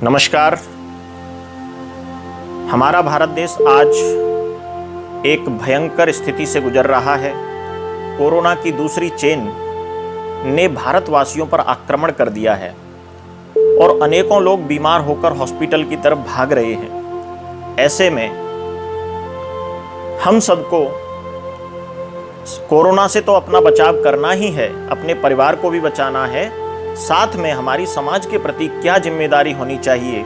नमस्कार। हमारा भारत देश आज एक भयंकर स्थिति से गुजर रहा है। कोरोना की दूसरी चेन ने भारतवासियों पर आक्रमण कर दिया है और अनेकों लोग बीमार होकर हॉस्पिटल की तरफ भाग रहे हैं। ऐसे में हम सबको कोरोना से तो अपना बचाव करना ही है, अपने परिवार को भी बचाना है। साथ में हमारी समाज के प्रति क्या जिम्मेदारी होनी चाहिए,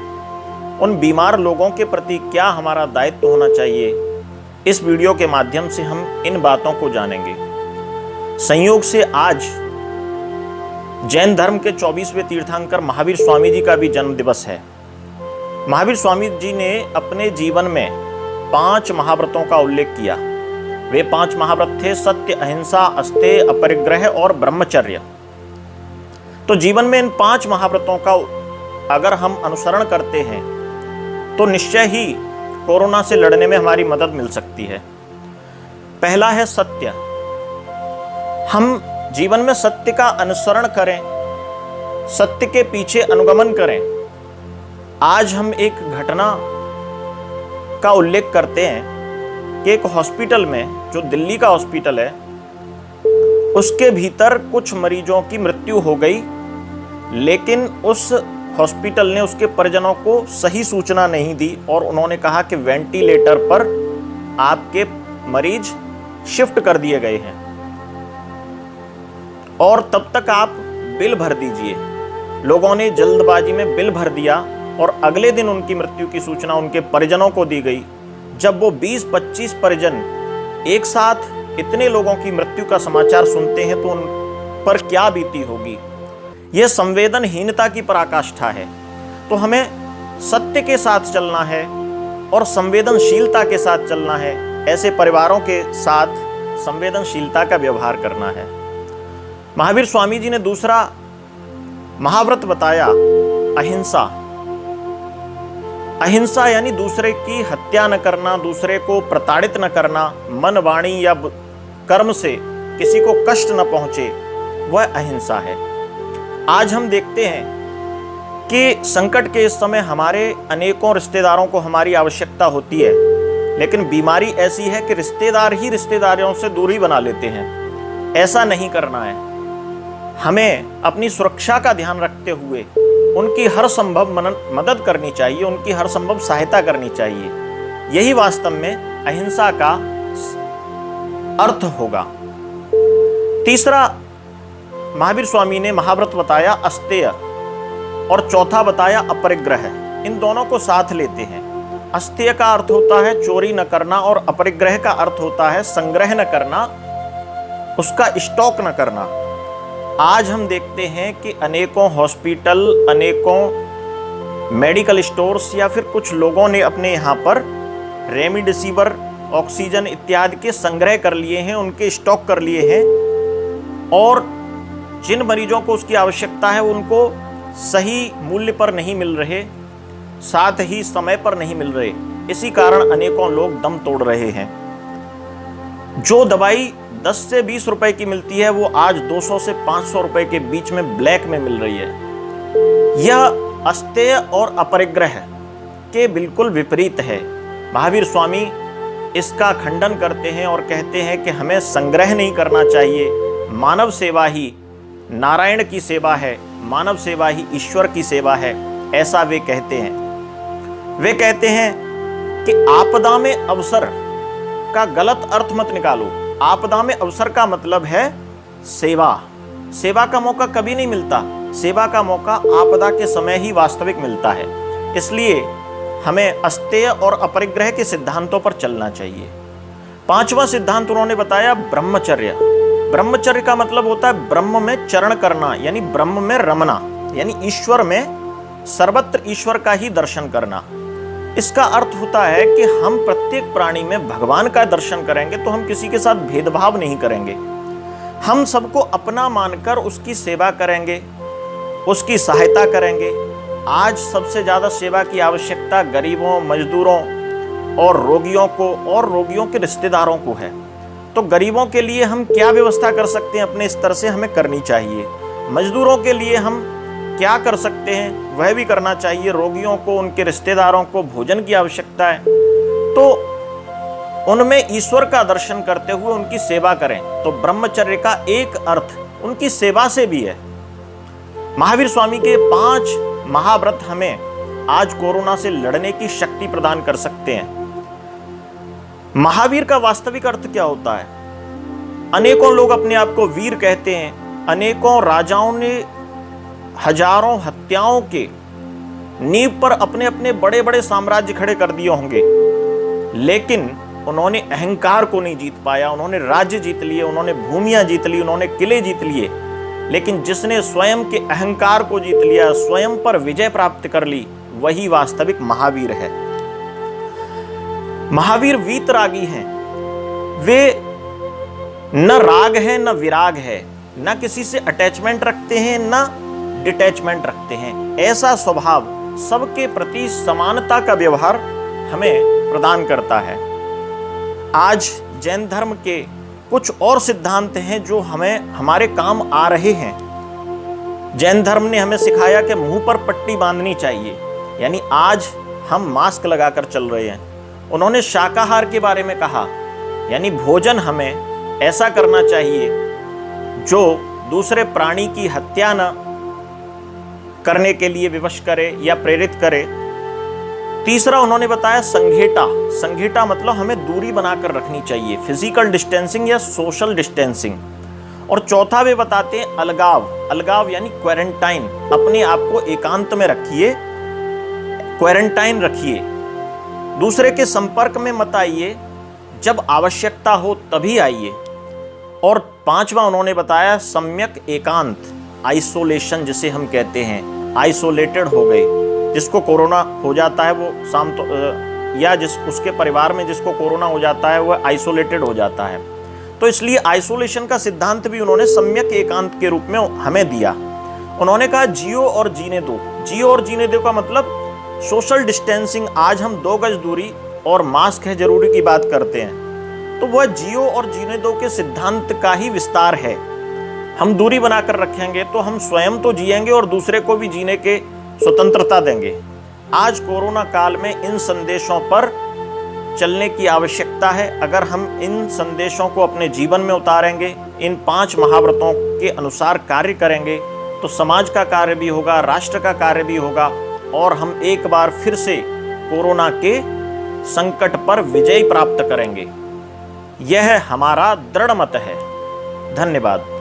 उन बीमार लोगों के प्रति क्या हमारा दायित्व होना चाहिए, इस वीडियो के माध्यम से हम इन बातों को जानेंगे। संयोग से आज जैन धर्म के 24वें तीर्थंकर महावीर स्वामी जी का भी जन्म दिवस है। महावीर स्वामी जी ने अपने जीवन में 5 महाव्रतों का उल्लेख किया। वे 5 महाव्रत थे सत्य, अहिंसा, अस्तेय, अपरिग्रह और ब्रह्मचर्य। तो जीवन में इन 5 महाव्रतों का अगर हम अनुसरण करते हैं तो निश्चय ही कोरोना से लड़ने में हमारी मदद मिल सकती है। पहला है सत्य। हम जीवन में सत्य का अनुसरण करें, सत्य के पीछे अनुगमन करें। आज हम एक घटना का उल्लेख करते हैं कि एक हॉस्पिटल में, जो दिल्ली का हॉस्पिटल है, उसके भीतर कुछ मरीजों की मृत्यु हो गई, लेकिन उस हॉस्पिटल ने उसके परिजनों को सही सूचना नहीं दी और उन्होंने कहा कि वेंटिलेटर पर आपके मरीज शिफ्ट कर दिए गए हैं और तब तक आप बिल भर दीजिए। लोगों ने जल्दबाजी में बिल भर दिया और अगले दिन उनकी मृत्यु की सूचना उनके परिजनों को दी गई। जब वो 20-25 परिजन एक साथ इतने लोगों की मृत्यु का समाचार सुनते हैं तो उन पर क्या बीती होगी। यह संवेदनहीनता की पराकाष्ठा है। तो हमें सत्य के साथ चलना है और संवेदनशीलता के साथ चलना है। ऐसे परिवारों के साथ संवेदनशीलता का व्यवहार करना है। महावीर स्वामी जी ने दूसरा महाव्रत बताया अहिंसा। अहिंसा यानी दूसरे की हत्या न करना, दूसरे को प्रताड़ित न करना, मन, वाणी या कर्म से किसी को कष्ट न पहुंचे, वह अहिंसा है। आज हम देखते हैं कि संकट के इस समय हमारे अनेकों रिश्तेदारों को हमारी आवश्यकता होती है, लेकिन बीमारी ऐसी है कि रिश्तेदार ही रिश्तेदारों से दूरी बना लेते हैं। ऐसा नहीं करना है। हमें अपनी सुरक्षा का ध्यान रखते हुए उनकी हर संभव मदद करनी चाहिए, उनकी हर संभव सहायता करनी चाहिए। यही वास्तव में अहिंसा का अर्थ होगा। तीसरा महावीर स्वामी ने महाव्रत बताया अस्तेय और चौथा बताया अपरिग्रह। इन दोनों को साथ लेते हैं। अस्तेय का अर्थ होता है चोरी न करना और अपरिग्रह का अर्थ होता है संग्रह न करना, उसका स्टॉक न करना। आज हम देखते हैं कि अनेकों हॉस्पिटल, अनेकों मेडिकल स्टोर्स या फिर कुछ लोगों ने अपने यहाँ पर रेमडेसिविर, ऑक्सीजन इत्यादि के संग्रह कर लिए हैं, उनके स्टॉक कर लिए हैं और जिन मरीजों को उसकी आवश्यकता है उनको सही मूल्य पर नहीं मिल रहे, साथ ही समय पर नहीं मिल रहे। इसी कारण अनेकों लोग दम तोड़ रहे हैं। जो दवाई 10 से 20 रुपए की मिलती है वो आज 200 से 500 रुपए के बीच में ब्लैक में मिल रही है। यह अस्तेय और अपरिग्रह के बिल्कुल विपरीत है। महावीर स्वामी इसका खंडन करते हैं और कहते हैं कि हमें संग्रह नहीं करना चाहिए। मानव सेवा ही नारायण की सेवा है, मानव सेवा ही ईश्वर की सेवा है, ऐसा वे कहते हैं। वे कहते हैं कि आपदा में अवसर का गलत अर्थ मत निकालो। आपदा में अवसर का मतलब है सेवा। सेवा का मौका कभी नहीं मिलता। सेवा का मौका आपदा के समय ही वास्तविक मिलता है। इसलिए हमें अस्तेय और अपरिग्रह के सिद्धांतों पर चलना चाहिए। 5वां सिद्धांत उन्होंने बताया ब्रह्मचर्य। ब्रह्मचर्य का मतलब होता है ब्रह्म में चरण करना, यानी ब्रह्म में रमना, यानी ईश्वर में, सर्वत्र ईश्वर का ही दर्शन करना। इसका अर्थ होता है कि हम प्रत्येक प्राणी में भगवान का दर्शन करेंगे तो हम किसी के साथ भेदभाव नहीं करेंगे। हम सबको अपना मानकर उसकी सेवा करेंगे, उसकी सहायता करेंगे। आज सबसे ज्यादा सेवा की आवश्यकता गरीबों, मजदूरों और रोगियों को और रोगियों के रिश्तेदारों को है। तो गरीबों के लिए हम क्या व्यवस्था कर सकते हैं अपने स्तर से, हमें करनी चाहिए। मजदूरों के लिए हम क्या कर सकते हैं वह भी करना चाहिए। रोगियों को, उनके रिश्तेदारों को भोजन की आवश्यकता है तो उनमें ईश्वर का दर्शन करते हुए उनकी सेवा करें। तो ब्रह्मचर्य का एक अर्थ उनकी सेवा से भी है। महावीर स्वामी के 5 महाव्रत हमें आज कोरोना से लड़ने की शक्ति प्रदान कर सकते हैं। महावीर का वास्तविक अर्थ क्या होता है? अनेकों लोग अपने आप को वीर कहते हैं। अनेकों राजाओं ने हजारों हत्याओं के नींव पर अपने अपने बड़े बड़े साम्राज्य खड़े कर दिए होंगे, लेकिन उन्होंने अहंकार को नहीं जीत पाया। उन्होंने राज्य जीत लिए, उन्होंने भूमियां जीत ली, उन्होंने किले जीत लिए, लेकिन जिसने स्वयं के अहंकार को जीत लिया, स्वयं पर विजय प्राप्त कर ली, वही वास्तविक महावीर है। महावीर वीतरागी हैं। वे न राग है न विराग है, न किसी से अटैचमेंट रखते हैं न डिटैचमेंट रखते हैं। ऐसा स्वभाव सबके प्रति समानता का व्यवहार हमें प्रदान करता है। आज जैन धर्म के कुछ और सिद्धांत हैं जो हमें हमारे काम आ रहे हैं। जैन धर्म ने हमें सिखाया कि मुंह पर पट्टी बांधनी चाहिए, यानी आज हम मास्क लगाकर चल रहे हैं। उन्होंने शाकाहार के बारे में कहा, यानी भोजन हमें ऐसा करना चाहिए जो दूसरे प्राणी की हत्या न करने के लिए विवश करे या प्रेरित करे। तीसरा उन्होंने बताया संघेटा। संघेटा मतलब हमें दूरी बनाकर रखनी चाहिए, फिजिकल डिस्टेंसिंग या सोशल डिस्टेंसिंग। और चौथा वे बताते हैं अलगाव। अलगाव यानी क्वारंटाइन। अपने आप को एकांत में रखिए, क्वारंटाइन रखिए, दूसरे के संपर्क में मत आइए, जब आवश्यकता हो तभी आइए। और पांचवा उन्होंने बताया सम्यक एकांत, आइसोलेशन जिसे हम कहते हैं। आइसोलेटेड हो गए, जिसको कोरोना हो जाता है वो या उसके परिवार में जिसको कोरोना हो जाता है वह आइसोलेटेड हो जाता है। तो इसलिए आइसोलेशन का सिद्धांत भी उन्होंने सम्यक एकांत के रूप में हमें दिया। उन्होंने कहा जियो और जीने दो। जियो और जीने दो का मतलब सोशल डिस्टेंसिंग। आज हम 2 गज दूरी और मास्क है जरूरी की बात करते हैं, तो वह जियो और जीने दो के सिद्धांत का ही विस्तार है। हम दूरी बनाकर रखेंगे तो हम स्वयं तो जिएंगे और दूसरे को भी जीने के स्वतंत्रता देंगे। आज कोरोना काल में इन संदेशों पर चलने की आवश्यकता है। अगर हम इन संदेशों को अपने जीवन में उतारेंगे, इन 5 महाव्रतों के अनुसार कार्य करेंगे, तो समाज का कार्य भी होगा, राष्ट्र का कार्य भी होगा और हम एक बार फिर से कोरोना के संकट पर विजय प्राप्त करेंगे। यह हमारा दृढ़ मत है। धन्यवाद।